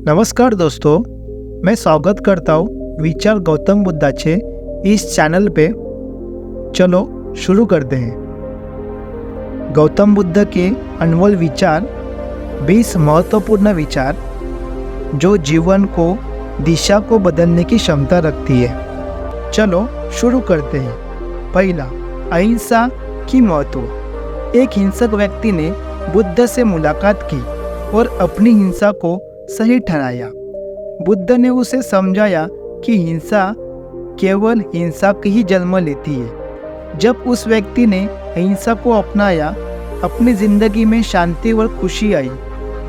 नमस्कार दोस्तों, मैं स्वागत करता हूँ विचार गौतम बुद्धाचे इस चैनल पे। चलो शुरू करते हैं। गौतम बुद्ध के अनमोल विचार, 20 महत्वपूर्ण विचार जो जीवन को दिशा को बदलने की क्षमता रखती है। चलो शुरू करते हैं। पहला, अहिंसा की महत्व। एक हिंसक व्यक्ति ने बुद्ध से मुलाकात की और अपनी हिंसा को सही ठहराया। बुद्ध ने उसे समझाया कि हिंसा केवल हिंसा की ही जन्म लेती है। जब उस व्यक्ति ने अहिंसा को अपनाया, अपनी जिंदगी में शांति और खुशी आई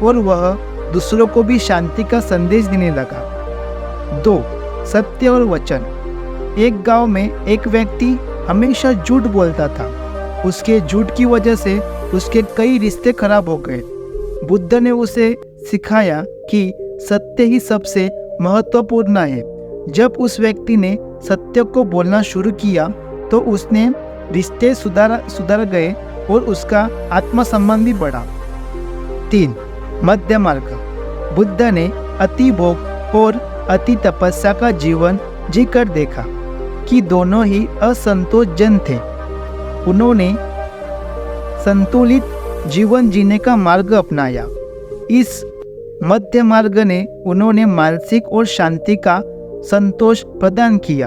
और वह दूसरों को भी शांति का संदेश देने लगा। 2. सत्य और वचन। एक गांव में एक व्यक्ति हमेशा झूठ बोलता था। उसके झूठ की वजह से उसके कई रिश्ते खराब हो गए। बुद्ध ने उसे सिखाया कि सत्य ही सबसे महत्वपूर्ण है। जब उस व्यक्ति ने सत्य को बोलना शुरू किया तो उसने रिश्ते सुधर गए और उसका आत्मसम्मान भी बढ़ा। 3. मध्य मार्ग। बुद्ध ने अति भोग और अति तपस्या का जीवन जीकर देखा कि दोनों ही असंतोषजनक थे। उन्होंने संतुलित जीवन जीने का मार्ग अपनाया। इस मध्य मार्ग ने उन्होंने मानसिक और शांति का संतोष प्रदान किया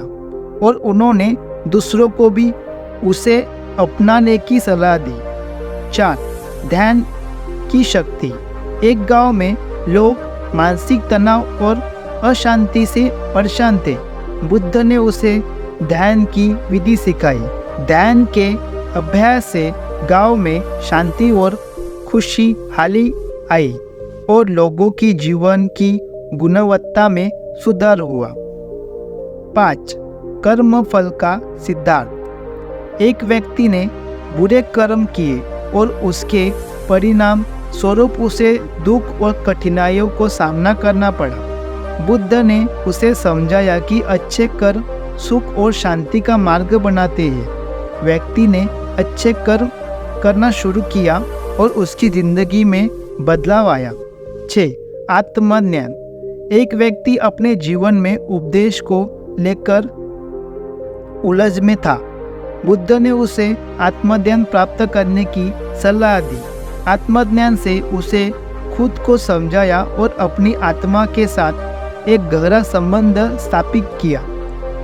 और उन्होंने दूसरों को भी उसे अपनाने की सलाह दी। 4. ध्यान की शक्ति। एक गांव में लोग मानसिक तनाव और अशांति से परेशान थे। बुद्ध ने उसे ध्यान की विधि सिखाई। ध्यान के अभ्यास से गांव में शांति और खुशहाली आई और लोगों की जीवन की गुणवत्ता में सुधार हुआ। 5. कर्म फल का सिद्धांत। एक व्यक्ति ने बुरे कर्म किए और उसके परिणाम स्वरूप उसे दुख और कठिनाइयों को सामना करना पड़ा। बुद्ध ने उसे समझाया कि अच्छे कर्म सुख और शांति का मार्ग बनाते हैं। व्यक्ति ने अच्छे कर्म करना शुरू किया और उसकी जिंदगी में बदलाव आया। 6. आत्मज्ञान। एक व्यक्ति अपने जीवन में उपदेश को लेकर उलझ में था। बुद्ध ने उसे आत्मज्ञान प्राप्त करने की सलाह दी। आत्मज्ञान से उसे खुद को समझाया और अपनी आत्मा के साथ एक गहरा संबंध स्थापित किया।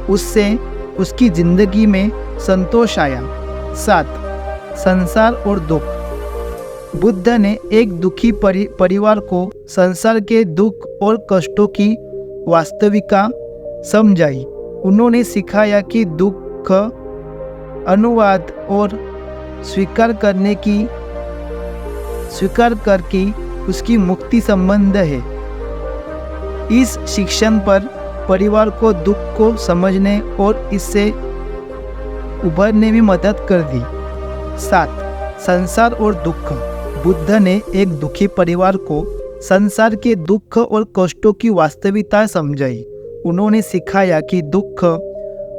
उससे उसकी जिंदगी में संतोष आया। 7. संसार और दुख। बुद्ध ने एक दुखी परिवार को संसार के दुख और कष्टों की वास्तविकता समझाई। उन्होंने सिखाया कि दुख अनुवाद और स्वीकार करके उसकी मुक्ति संबंध है। इस शिक्षण पर परिवार को दुख को समझने और इससे उभरने में मदद कर दी। 7. संसार और दुख। बुद्ध ने एक दुखी परिवार को संसार के दुख और कष्टों की वास्तविकता समझाई। उन्होंने सिखाया कि दुख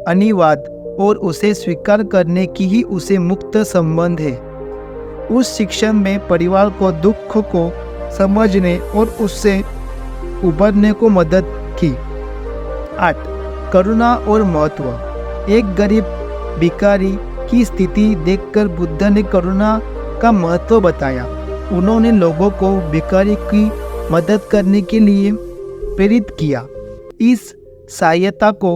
अनिवार्य और उसे स्वीकार करने की ही उसे मुक्त संबंध है। उस शिक्षण में परिवार को दुख को समझने और उससे उभरने को मदद की। 8. करुणा और महत्व। एक गरीब भिखारी की स्थिति देखकर बुद्ध ने करुणा का महत्व बताया। उन्होंने लोगों को भिखारी की मदद करने के लिए प्रेरित किया। इस सहायता को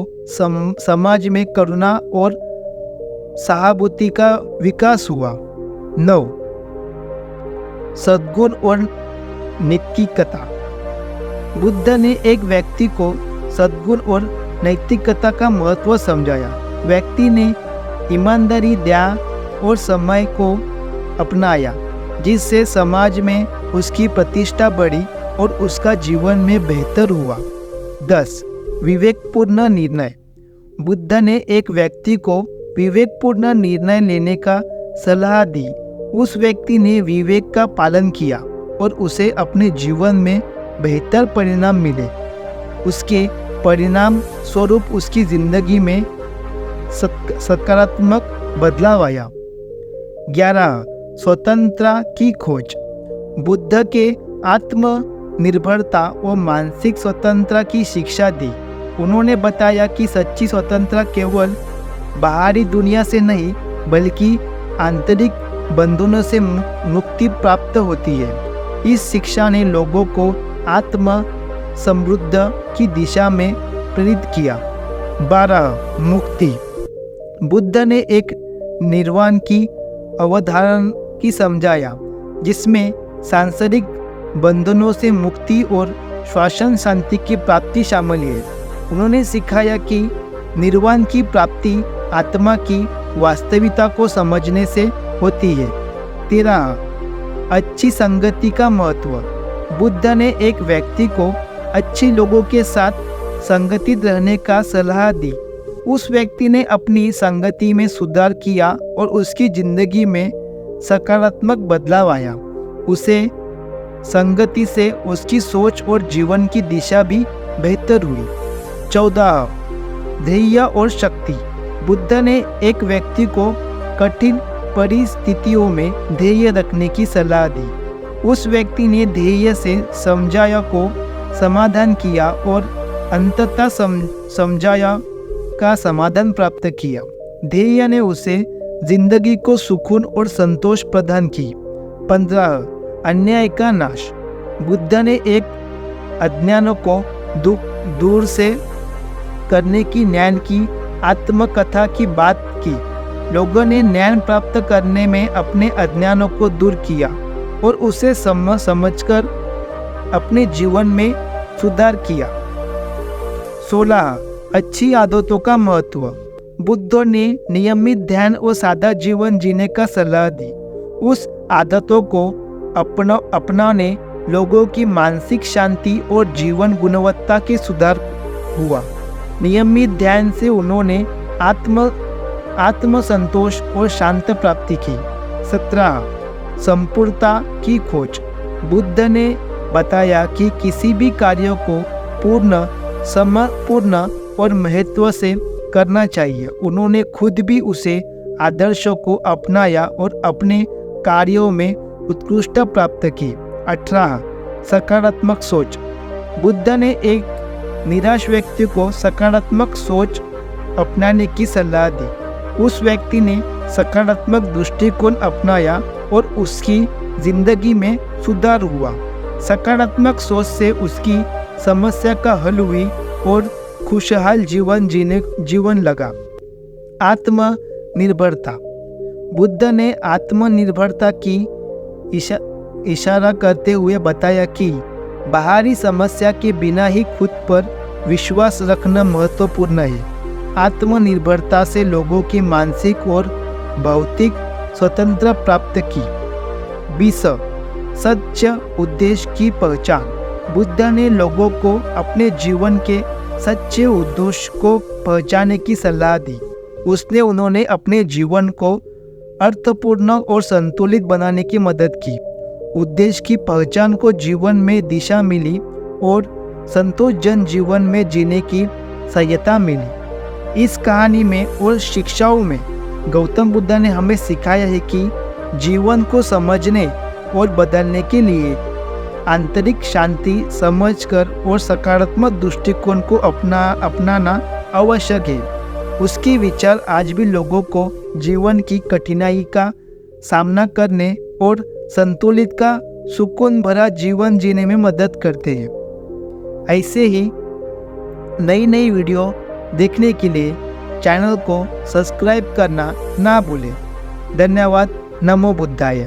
समाज में करुणा और सहानुभूति का विकास हुआ। 9. सद्गुण और नैतिकता। बुद्ध ने एक व्यक्ति को सद्गुण और नैतिकता का महत्व समझाया। व्यक्ति ने ईमानदारी, दया और समय को अपनाया, जिससे समाज में उसकी प्रतिष्ठा बढ़ी और उसका जीवन में बेहतर हुआ। 10. विवेकपूर्ण निर्णय। बुद्ध ने एक व्यक्ति को विवेकपूर्ण निर्णय लेने का सलाह दी। उस व्यक्ति ने विवेक का पालन किया और उसे अपने जीवन में बेहतर परिणाम मिले। उसके परिणाम स्वरूप उसकी जिंदगी में सकारात्मक बदलाव आया। 11. स्वतंत्रता की खोज। बुद्ध के आत्म निर्भरता और मानसिक स्वतंत्रता की शिक्षा दी। उन्होंने बताया कि सच्ची स्वतंत्रता केवल बाहरी दुनिया से नहीं बल्कि आंतरिक बंधनों से मुक्ति प्राप्त होती है। इस शिक्षा ने लोगों को आत्म समृद्ध की दिशा में प्रेरित किया। 12. मुक्ति। बुद्ध ने एक निर्वाण की अवधारणा की समझाया जिसमें सांसारिक बंधनों से मुक्ति और श्वासन शांति की प्राप्ति शामिल है। उन्होंने सिखाया कि निर्वाण की प्राप्ति आत्मा की वास्तविकता को समझने से होती है। 13. अच्छी संगति का महत्व। बुद्ध ने एक व्यक्ति को अच्छे लोगों के साथ संगठित रहने का सलाह दी। उस व्यक्ति ने अपनी संगति में सुधार किया और उसकी जिंदगी में सकारात्मक बदलाव आया। उसे संगति से उसकी सोच और जीवन की दिशा भी बेहतर हुई। 14. धैर्य और शक्ति। बुद्ध ने एक व्यक्ति को कठिन परिस्थितियों में धैर्य रखने की सलाह दी। उस व्यक्ति ने धैर्य से समस्या को समाधान किया और अंततः समस्या का समाधान प्राप्त किया। धैर्य ने उसे जिंदगी को सुकून और संतोष प्रदान की। 15. अन्याय का नाश। बुद्ध ने एक अज्ञान को दूर से करने की न्याय की आत्मकथा की बात की। लोगों ने न्याय प्राप्त करने में अपने अज्ञानों को दूर किया और उसे समझकर अपने जीवन में सुधार किया। 16. अच्छी आदतों का महत्व। बुद्ध ने नियमित ध्यान और सादा जीवन जीने का सलाह दी। उस आदतों को अपनाने लोगों की मानसिक शांति और जीवन गुणवत्ता के सुधार हुआ। नियमित ध्यान से उन्होंने आत्म संतोष और शांत प्राप्ति की। 17. संपूर्णता की खोज। बुद्ध ने बताया कि किसी भी कार्य को पूर्ण, समपूर्ण और महत्व से करना चाहिए। उन्होंने खुद भी उसे आदर्शों को अपनाया और अपने कार्यों में उत्कृष्ट प्राप्त की। 18. सकारात्मक सोच। बुद्ध ने एक निराश व्यक्ति को सकारात्मक सोच अपनाने की सलाह दी। उस व्यक्ति ने सकारात्मक दृष्टिकोण अपनाया और उसकी जिंदगी में सुधार हुआ। सकारात्मक सोच से उसकी समस्या का हल हुई और खुशहाल जीवन लगा। आत्मनिर्भरता। बुद्ध ने आत्मनिर्भरता की इशारा करते हुए बताया कि बाहरी समस्या के बिना ही खुद पर विश्वास रखना महत्वपूर्ण है। आत्मनिर्भरता से लोगों की मानसिक और भौतिक स्वतंत्रता प्राप्त की। 20. सच्चे उद्देश्य की पहचान। बुद्ध ने लोगों को अपने जीवन के सच्चे उद्देश्य को पहचानने की सलाह दी। उन्होंने अपने जीवन को अर्थपूर्ण और संतुलित बनाने की मदद की। उद्देश्य की पहचान को जीवन में दिशा मिली और संतोषजनक जीवन में जीने की सहायता मिली। इस कहानी में और शिक्षाओं में गौतम बुद्ध ने हमें सिखाया है कि जीवन को समझने और बदलने के लिए आंतरिक शांति समझकर और सकारात्मक दृष्टिकोण को अपनाना आवश्यक है। उसके विचार आज भी लोगों को जीवन की कठिनाई का सामना करने और संतुलित का सुकून भरा जीवन जीने में मदद करते हैं। ऐसे ही नई वीडियो देखने के लिए चैनल को सब्सक्राइब करना ना भूलें। धन्यवाद। नमो बुद्धाय।